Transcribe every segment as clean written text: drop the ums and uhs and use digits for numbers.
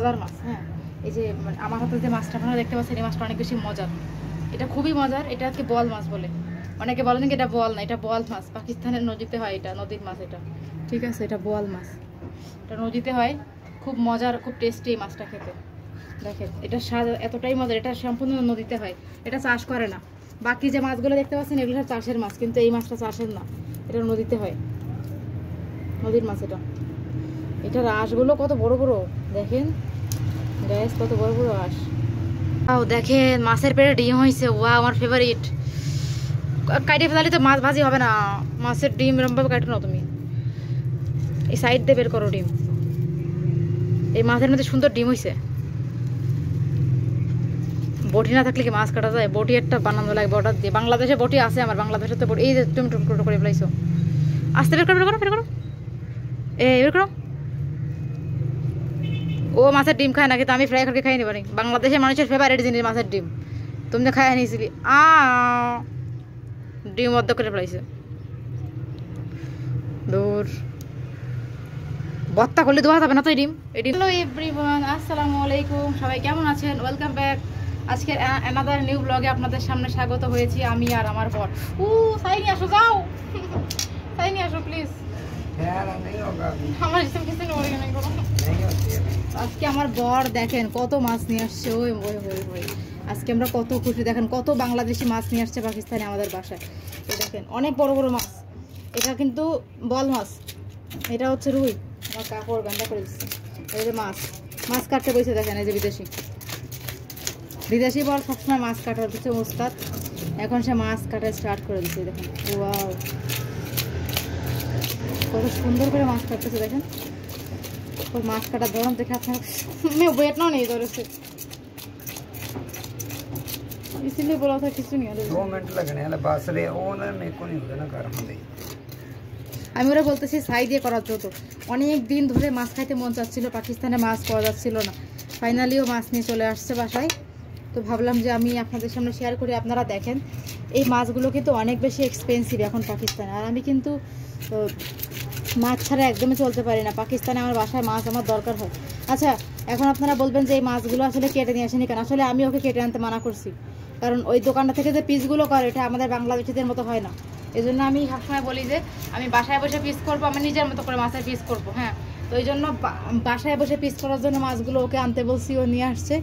মজাদার মাছ। হ্যাঁ, এই যে আমার হাতে যে মাছটা আপনারা দেখতে পাচ্ছেন, এই মাছটা অনেক বেশি মজার। এটা খুবই মজার। এটাকে বল মাছ বলে। অনেকে বলেন কি এটা বল না, এটা বল মাছ। পাকিস্তানের নদীতে হয়, এটা নদীর মাছ এটা, ঠিক আছে? এটা বল মাছ, এটা নদীতে হয়। খুব মজার, খুব টেস্টি এই মাছটা খেতে। দেখেন এটা স্বাদ এতটাই মজার। এটা সম্পূর্ণ নদীতে হয়, এটা চাষ করে না। বাকি যে মাছগুলো দেখতে পাচ্ছেন এগুলো চাষের মাছ, কিন্তু এই মাছটা চাষের না, এটা নদীতে হয়, নদীর মাছ এটা। এটার আঁশগুলো কত বড় বড় দেখেন গ্যাস, কত বড় বড় আঁশ। ও দেখেন মাছের পেটে ডিম হয়েছে। ওয়া, আমার ফেভারিট। কাটে ফেলালে তো মাছ ভাজি হবে না। মাছের ডিম এরমভাবে কাটো না তুমি, এই সাইড দিয়ে বের করো ডিম। এই মাছের মধ্যে সুন্দর ডিম হয়েছে। বটি না থাকলে কি মাছ কাটা যায়? বটি একটা বানানো লাগে বর্ডার দিয়ে। বাংলাদেশে বটি আছে আমার, বাংলাদেশে তো বটি। এই যে তুমি টুকরো করে ফেলাইছো, আস্তে বের করো, বের করো, বের করো, বের করো। ও মাছের ডিম খায় না, কিন্তু আমি ফ্রাই করে খাই নিবানি। বাংলাদেশের মানুষের ফেভারিট জিনিস মাছের ডিম। তুমি তো খাই নিয়েছিলি। ডিম অর্ধ করে ফেলাইছে। দূর বত্তা করলে ধোয়া যাবে না তো এই ডিম। হ্যালো এভরিওয়ান, আসসালামু আলাইকুম। সবাই কেমন আছেন? Welcome back. আজকের অ্যানাদার নিউ ব্লগে আপনাদের সামনে স্বাগত হয়েছি আমি আর আমার বর। সাই নিয়ে আসো, যাও সাই নিয়ে আসো প্লিজ। আমার আজকে আমার বর দেখেন কত মাছ নিয়ে আসছে। ওই ওই ওই ওই আজকে আমরা কত খুশি। দেখেন কত বাংলাদেশি মাছ নিয়ে আসছে পাকিস্তানে আমাদের বাসায়। এই দেখেন অনেক বড় বড় মাছ। এটা কিন্তু বল মাছ, এটা হচ্ছে রুই। আমার কাপড় গান্ডা করে দিচ্ছে। এই যে মাছ, মাছ কাটতে বসে দেখেন। এই যে বিদেশি বল সবসময় মাছ কাটার দিচ্ছে ওস্তাদ। এখন সে মাছ কাটা স্টার্ট করে দিচ্ছে। দেখেন ওয়াও, কত সুন্দর করে মাছ কাটতেছে। দেখেন মাছ কাটার ধরন দেখে আপনার ওয়েট না নেই ধরেছে, इसलिए बोला था किसी नहीं 2 मिनट लगने वाले बस रे ओन मेरे को नहीं होगा ना घर में। আমি ওরা বলতেছি সাই দিয়ে করার জন্য। অনেক দিন ধরে মাছ খাইতে মন চাচ্ছিল, পাকিস্তানে মাছ পাওয়া যাচ্ছিল না। ফাইনালিও মাছ নিয়ে চলে আসছে বাসায়। তো ভাবলাম যে আমি আপনাদের সামনে শেয়ার করি, আপনারা দেখেন। এই মাছগুলো কিন্তু অনেক বেশি এক্সপেন্সিভ এখন পাকিস্তানে। আর আমি কিন্তু মাছ ছাড়া একদমই চলতে পারি না। পাকিস্তানে আমার বাসায় মাছ আমার দরকার হয়। আচ্ছা, এখন আপনারা বলবেন যে এই মাছগুলো আসলে কেটে নিয়ে আসেনি কেন? আসলে আমি ওকে কেটে আনতে মানা করছি, কারণ ওই দোকানটা থেকে যে পিসগুলো করে এটা আমাদের বাংলাদেশিদের মতো হয় না। এই জন্য আমি সবসময় বলি যে আমি বাসায় বসে পিস করবো, আমি নিজের মতো করে মাছের পিস করবো। হ্যাঁ, তো এই জন্য বাসায় বসে পিস করার জন্য মাছগুলো ওকে আনতে বলছি, ও নিয়ে আসছে।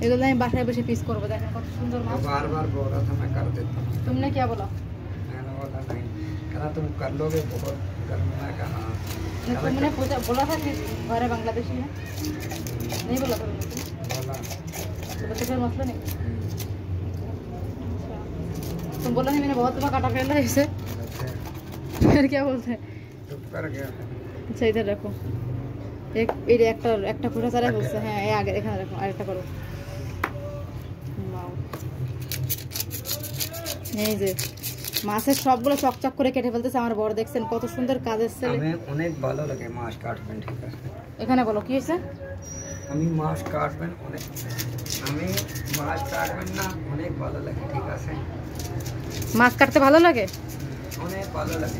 এগুলো আমি বাসায় বসে পিস করবো। দেখেন কত সুন্দর মাছ। बार-बार बोल रहा था मैं कर देता हूं। तुमने क्या बोला? मैंने बोला नहीं, कहना तुम कर लोगे बहुत गर्म। मैं कहा तुमने बोला था कि हमारे बांग्लादेशी है, नहीं बोला था बोला तो फिर मसला नहीं। तुम बोला नहीं मैंने बहुत दफा काटा फैला है इसे, फिर क्या बोलते हैं? चुप कर गया। अच्छा इधर रखो। एक একটা ফুটা চারা বলছে। হ্যাঁ, এই আগে এখানে রাখো, আরেকটা করো। এই যে মাছের সবগুলো চকচক করে কেটে ফেলতেছে আমার বড়। দেখছেন কত সুন্দর কাজের ছেলে। আমি অনেক ভালো লাগে মাছ কাটবেন, ঠিক আছে? এখানে বলো কি হয়েছে? আমি মাছ কাটবেন অনেক, আমি মাছ কাটবেন না অনেক ভালো লাগে, ঠিক আছে? মাছ কাটতে ভালো লাগে, অনেক ভালো লাগে।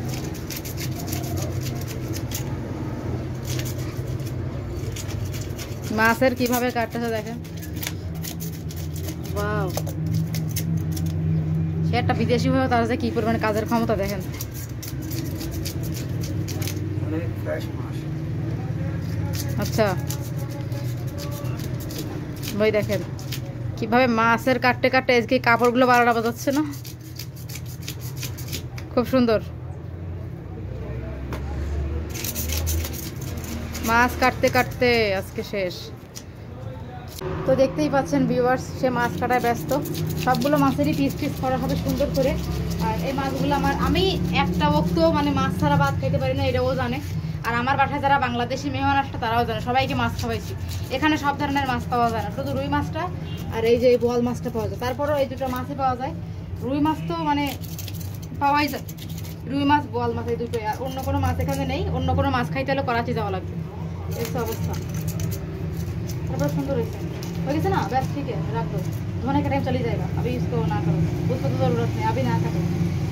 মাছের কিভাবে কাটতেছে দেখেন। ওয়াও, সে একটা বিদেশি হয়েও তার যে কি পরিমাণে কাজের ক্ষমতা দেখেন। অনেক ফ্রেশ মাছ। আচ্ছা ওই দেখেন কিভাবে মাছের কাটতে কাটতে আজকে কাপড়গুলো বারোটা বাজাচ্ছে না, খুব সুন্দর। মাছ কাটতে কাটতে আজকে শেষ। তো দেখতেই পাচ্ছেন ভিউয়ার্স, সে মাছ কাটায় ব্যস্ত। সবগুলো মাছেরই পিস পিস করা হবে সুন্দর করে। আর এই মাছগুলো আমি একটা বক্ত মানে মাছ ছাড়া ভাত খেতে পারি না, এটাও জানে। আর আমার বাসায় যারা বাংলাদেশি মেহমান আসছে তারাও জানে, সবাইকে মাছ খাওয়াইছি। এখানে সব ধরনের মাছ পাওয়া যায় না, শুধু রুই মাছটা আর এই যে এই বোয়াল মাছটা পাওয়া যায়। তারপরেও এই দুটো মাছই পাওয়া যায়। রুই মাছ তো মানে পাওয়াই যায়, রুই মাছ বোয়াল মাছ এই দুটোই। আর অন্য কোনো মাছ এখানে নেই। অন্য কোনো মাছ খাইতে হলে করাচি যাওয়া লাগবে। এই অবস্থা। তারপর সুন্দর হয়েছে, हो गया ना? बस ठीक है, रख दो। धोने का टाइम चली जाएगा, अभी इसको ना करो, उसको तो जरूरत नहीं, अभी ना करो।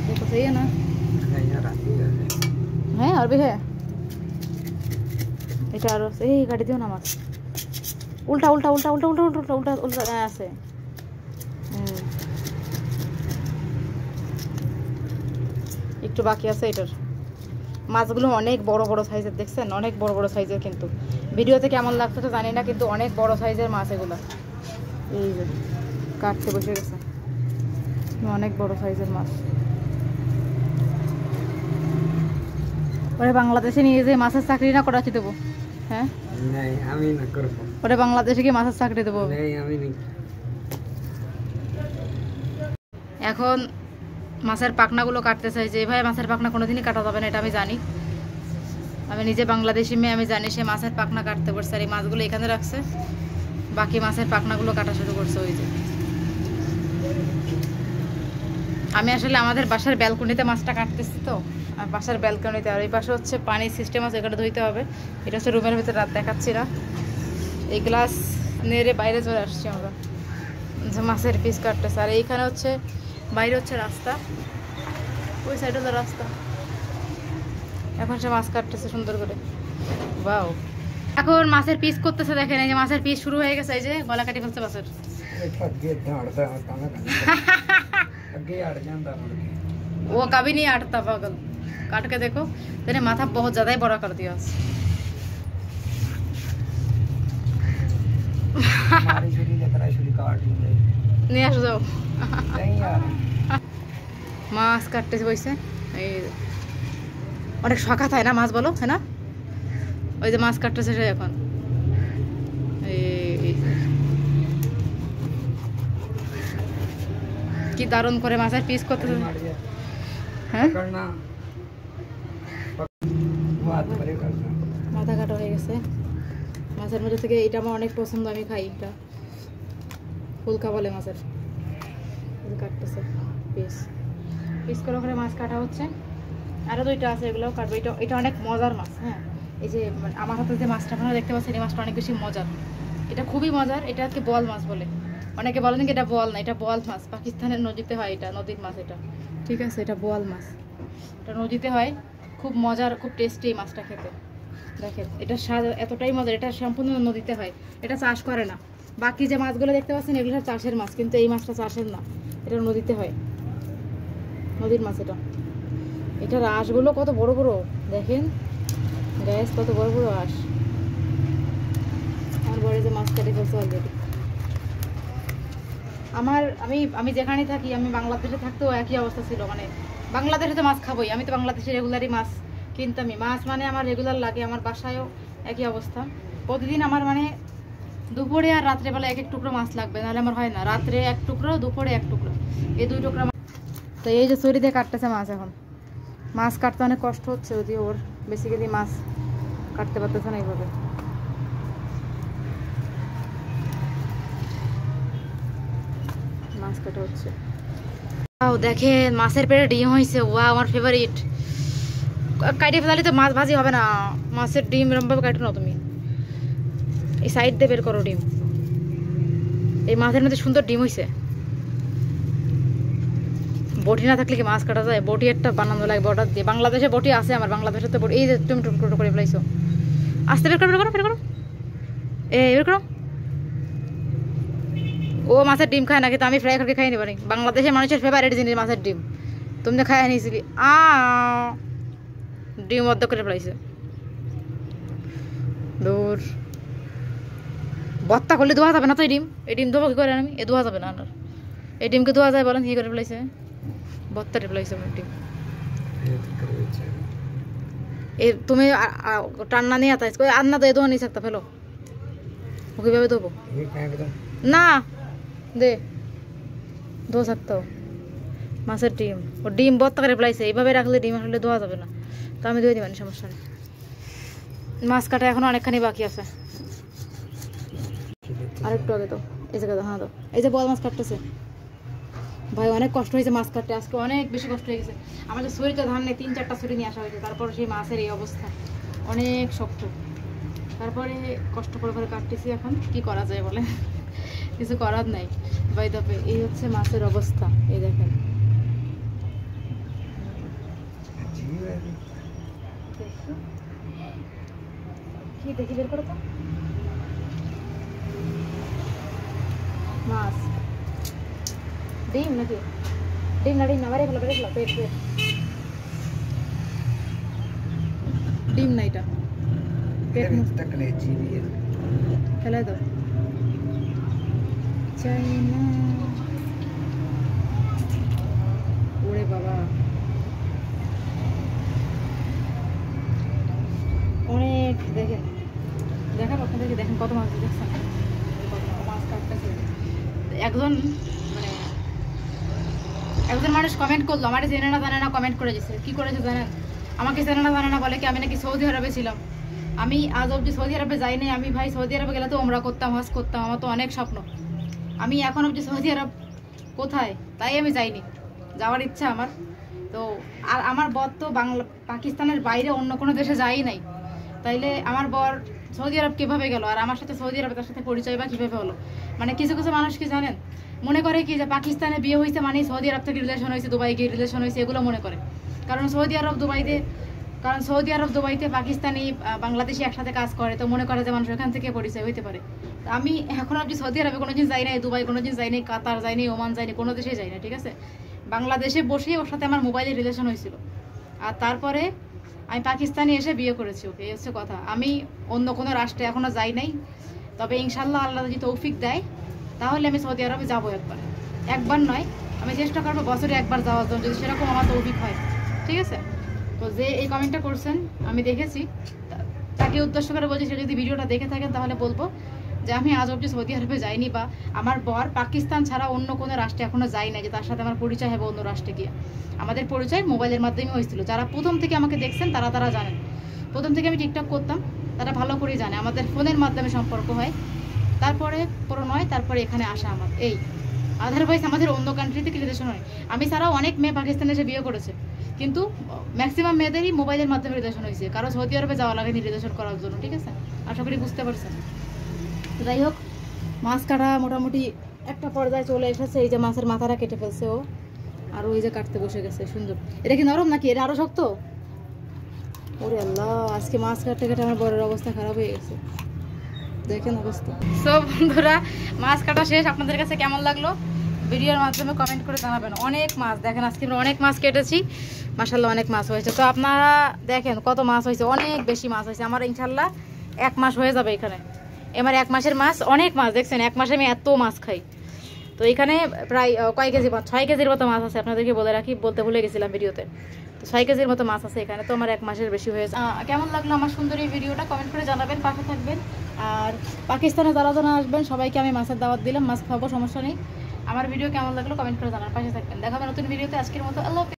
देखो सही है ना? है और भी है। এটা আরো এই গাড়ি দিও না মাছ। উল্টা উল্টা উল্টা উল্টা উল্টা উল্টা উল্টা উল্টা আছে। একটু বাকি আছে এটার। মাছগুলো অনেক বড় বড় সাইজের, দেখছেন? অনেক বড় বড় সাইজের, কিন্তু ভিডিওতে কেমন লাগছে তো জানি না, কিন্তু অনেক বড় সাইজের মাছ এগুলো। এই যে কাটতে বসে গেছে, অনেক বড় সাইজের মাছ। ওরে বাংলাদেশে নিয়ে যে মাছের চাকরি না করাচ্ছি দেবো। হ্যাঁ আমি না করবো। ওরে বাংলাদেশে কি মাছের চাকরি দেবো? এখন মাছের পাখনাগুলো কাটতে চাই, যে ভাই মাছের পাখনা কোনোদিনই কাটা যাবে না, এটা আমি জানি। আমি নিজে বাংলাদেশি মেয়ে, আমি জানি সে মাছের পাখনা কাটতে পারছে। আর এই মাছগুলো এখানে রাখছে, বাকি মাছের পাখনাগুলো কাটা শুরু করছে। ওই যে আমি আসলে আমাদের বাসার ব্যালকনিতে মাছটা কাটতেছি তো, আর বাসার ব্যালকনিতে। আর এই পাশে হচ্ছে পানির সিস্টেম আছে, এখানে ধুইতে হবে। এটা হচ্ছে রুমের ভিতরে, রাত দেখাচ্ছি না। এই গ্লাস নেড়ে বাইরে চলে আসছি আমরা, মাছের পিস কাটতেছে। আর এইখানে হচ্ছে বাইরে হচ্ছে রাস্তা, ওই সাইডে তো রাস্তা। এখন সে মাছ কাটতেছে সুন্দর করে। বাও, এখন মাছের পিস করতেছে, দেখেন এই যে মাছের পিস শুরু হয়ে গেছে। এই যে গলা কাটি ফেলছে মাছের। वो कभी नहीं हटता पागल, काट के देखो तेरे माथा बहुत ज्यादा ही बड़ा कर दिया। নিয়ে আসো যাও। মাছ কাটতেছে বইছে, এই অনেক শখা থাকে না মাছ, বলো হ্যাঁ না? ওই যে মাছ কাটতেছে সে এখন। কি দারুণ করে মাছের পিস করতে। হ্যাঁ মাথা কাটা হয়ে গেছে। মাছের মধ্যে থেকে এটা আমার অনেক পছন্দ, আমি খাই এটা। ফুলকা বলে মাছের। কাটতেছে পিস পিস করে ওখানে মাছ কাটা হচ্ছে। আরও দুইটা আছে, এগুলোও কাটবো। এটা অনেক মজার মাছ। হ্যাঁ, এই যে আমার হাতে যে মাছটা আপনারা দেখতে পাচ্ছেন, এই মাছটা অনেক বেশি মজার। এটা খুবই মজার। এটাকে বল মাছ বলে, অনেকে বলেন কি এটা বল না, এটা বল মাছ। পাকিস্তানের নদীতে হয়, এটা নদীর মাছ এটা, ঠিক আছে? এটা বল মাছ, এটা নদীতে হয়। খুব মজার, খুব টেস্টি এই মাছটা খেতে। দেখেন এটা স্বাদ এতটাই মজার। এটা সম্পূর্ণ নদীতে হয়, এটা চাষ করে না। বাকি যে মাছগুলো দেখতে পাচ্ছেন এগুলো চাষের মাছ, কিন্তু এই মাছটা চাষের না, এটা নদীতে হয়, নদীর মাছ এটা। এটার আঁশগুলো কত বড় বড় দেখেন, গ্যাস কত বড় বড় আঁশ। আমার বড় যে মাছ কেটে ফেলছে অলরেডি। আমি যেখানে থাকি, আমি বাংলাদেশে থাকতেও একই অবস্থা ছিল। মানে বাংলাদেশে তো মাছ খাবোই, আমি তো বাংলাদেশে রেগুলারই মাছ কিনতামই। মাছ মানে আমার রেগুলার লাগে, আমার বাসায়ও একই অবস্থা। প্রতিদিন আমার মানে দুপুরে আর রাত্রেবেলা এক এক টুকরো মাছ লাগবে, নাহলে আমার হয় না। রাত্রে এক টুকরো, দুপুরে এক টুকরো, এই 2 টুকরো। তো এই যে ছুরি দিয়ে কাটতেছে মাছ। এখন মাছ কাটতে অনেক কষ্ট হচ্ছে, যদিও ওর বেসিক্যালি মাছ কাটতে পারতেছে না এইভাবে। মাছ কাটা হচ্ছে। দেখেন মাছের পেটে ডিম হয়েছে, ওয়া আমার ফেভারিট। কাটে ফেলালে তো মাছ ভাজি হবে না, মাছের ডিম এরমভাবে কাটো না তুমি, এই সাইড দিয়ে বের করো ডিম। এই মাছের মধ্যে সুন্দর ডিম হয়েছে। বটি না থাকলে কি মাছ কাটা যায়? বটি একটা বানানো লাগবে অর্ডার দিয়ে। বাংলাদেশে বটি আছে আমার, বাংলাদেশে তো বটি। এই যে তুমি টুকরো করে ফেলাইছো, আস্তে বের করো, বের করো, বের করো। ও মাছের ডিম খায় না, কিন্তু আমি ফ্রাই করে খাই নিবানি। বাংলাদেশের মানুষের ফেভারিট জিনিস মাছের ডিম, তুমি তো খাই নিয়েছিলি। ডিম অর্ধ করে ফেলাইছে, দূর। বত্তা করলে ধোয়া যাবে না তো এই ডিম? এই ডিম ধোবো কি করে আমি? এ ধোয়া যাবে না। আর এই ডিমকে ধোয়া যায় বলেন? কি করে ফেলাইছে? বত্তা ফেলাইছে ডিম। এ তুমি টান্না নিয়ে আতাইছ আন্না তো এ ধোয়া নিয়ে থাকতা ফেলো, ও কিভাবে ধোবো? না দে ধো থাকতো মাছের ডিম। ও ডিম বত্তা করে ফেলাইছে, এইভাবে রাখলে ডিম আসলে ধোয়া যাবে না। তো আমি ধুয়ে দিবানি, সমস্যা নেই। মাছ কাটা এখন অনেকখানি বাকি আছে, আরেকটু আগে। তো এই জায়গায় হ্যাঁ, তো এই যে বল মাছ কাটতেছে ভাই, অনেক কষ্ট হয়েছে মাছ কাটতে। আজকে অনেক বেশি কষ্ট হয়ে গেছে। আমাদের ছুরিটা ধান নেই, 3-4টা ছুরি নিয়ে আসা হয়েছে, তারপর সেই মাছের এই অবস্থা, অনেক শক্ত। তারপরে কষ্ট করে করে কাটতেছি। এখন কি করা যায় বলে? কিছু করার নাই। বাই তবে এই হচ্ছে মাছের অবস্থা, এই দেখেন। কি দেখি বের করো তো। মাছ ডিম নাকি ডিম না বাইরে ফেলো পেট ডিম না এটা পেট ফেলে দাও চাইনা ওরে বাবা অনেক দেখেন দেখাবো আপনাদেরকে দেখেন কত মাছ দেখছেন মাছ কাটতেছে একজন মানে একজন মানুষ কমেন্ট করলো আমার জেনে না জানে না কমেন্ট করে দিয়েছে কি করেছে জানেন আমাকে জেনে না জানে না বলে কি আমি নাকি সৌদি আরবে ছিলাম আমি আজ অবধি সৌদি আরবে যাইনি আমি ভাই সৌদি আরবে গেলে তো ওমরা করতাম হজ করতাম আমার তো অনেক স্বপ্ন আমি এখন অবধি সৌদি আরব কোথায় তাই আমি যাইনি যাওয়ার ইচ্ছা আমার তো আর আমার বর তো পাকিস্তানের বাইরে অন্য কোনো দেশে যাই নাই তাইলে আমার বর সৌদি আরব কীভাবে গেল আর আমার সাথে সৌদি আরবে তার সাথে পরিচয় বা কীভাবে হলো মানে কিছু কিছু মানুষ কি জানেন মনে করে কি যে পাকিস্তানে বিয়ে হয়েছে মানে সৌদি আরব থেকে রিলেশন হয়েছে দুবাই গিয়ে রিলেশন হয়েছে এগুলো মনে করে কারণ সৌদি আরব দুবাইতে পাকিস্তানি বাংলাদেশি একসাথে কাজ করে তো মনে করে যে মানুষ এখান থেকে পরিচয় হইতে পারে আমি এখন অবধি সৌদি আরবে কোনোদিন যাই নাই দুবাই কোনোদিন যাইনি কাতার যাইনি ওমান যাইনি কোনো দেশে যাই না ঠিক আছে বাংলাদেশে বসেই ওর সাথে আমার মোবাইলে রিলেশন হয়েছিল আর তারপরে আমি পাকিস্তানে এসে বিয়ে করেছি ওকে এই হচ্ছে কথা আমি অন্য কোনো রাষ্ট্রে এখনো যাই নাই তবে ইনশাল্লাহ আল্লাহ যদি তৌফিক দেয় তাহলে আমি সৌদি আরবে যাবো একবার নয় আমি চেষ্টা করবো বছরে একবার যাওয়ার জন্য যদি সেরকম আমার তৌফিক হয় ঠিক আছে তো যে এই কমেন্টটা করছেন আমি দেখেছি তাকে উদ্দেশ্য করে বলছি সে যদি ভিডিওটা দেখে থাকেন তাহলে বলবো যে আমি আজ অবধি সৌদি আরবে যাইনি বা আমার বর পাকিস্তান ছাড়া অন্য কোনো রাষ্ট্রে এখনো যাই না যে তার সাথে আমার পরিচয় হবে অন্য রাষ্ট্রে গিয়ে আমাদের পরিচয় মোবাইলের মাধ্যমে হয়েছিল যারা প্রথম থেকে আমাকে দেখছেন তারা জানেন প্রথম থেকে আমি টিকটক করতাম তারা ভালো করেই জানে আমাদের ফোনের মাধ্যমে সম্পর্ক হয় তারপরে প্রণয় তারপরে এখানে আসা আমার এই আদারওয়াইজ আমাদের অন্য কান্ট্রি থেকে রিলেশন হয় আমি ছাড়াও অনেক মেয়ে পাকিস্তানে এসে বিয়ে করেছে কিন্তু ম্যাক্সিমাম মেয়েদেরই মোবাইলের মাধ্যমে রিলেশন হয়েছে কারো সৌদি আরবে যাওয়া লাগেনি রিলেশন করার জন্য ঠিক আছে আশা করি বুঝতে পারছেন যাই হোক মাছ কাটা মোটামুটি একটা পর্যায়ে চলে এসেছে এই যে মাছের মাথাটা কেটে ফেলছে ও আর ওই যে কাটতে বসে গেছে সুন্দর এটা কি নরম নাকি এটা আরো শক্ত ওরে আল্লাহ আজকে মাছ কাটতে কাটে আমার বড়ের অবস্থা খারাপ হয়ে গেছে দেখেন অবস্থা সব বন্ধুরা মাছ কাটা শেষ আপনাদের কাছে কেমন লাগলো ভিডিওর মাধ্যমে কমেন্ট করে জানাবেন অনেক মাছ দেখেন আজকে আমরা অনেক মাছ কেটেছি মাশাআল্লাহ অনেক মাছ হয়েছে তো আপনারা দেখেন কত মাছ হয়েছে অনেক বেশি মাছ হয়েছে আমার ইনশাআল্লাহ 1 মাস হয়ে যাবে এখানে আমার 1 মাসের মাছ অনেক মাছ দেখছেন 1 মাসে আমি এত মাছ খাই তো এখানে প্রায় কয় কেজি 6 কেজির মতো মাছ আছে আপনাদেরকে বলে রাখি বলতে ভুলে গেছিলাম ভিডিওতে তো 6 কেজির মতো মাছ আছে এখানে তো আমার 1 মাসের বেশি হয়েছে কেমন লাগলো আমার সুন্দর এই ভিডিওটা কমেন্ট করে জানাবেন পাশে থাকবেন আর পাকিস্তানে যারা আসবেন সবাইকে আমি মাছের দাওয়াত দিলাম মাছ খাবো সমস্যা নেই আমার ভিডিও কেমন লাগলো কমেন্ট করে জানার পাশে থাকবেন দেখাবেন নতুন ভিডিওতে আজকের মতো আল্লাহ।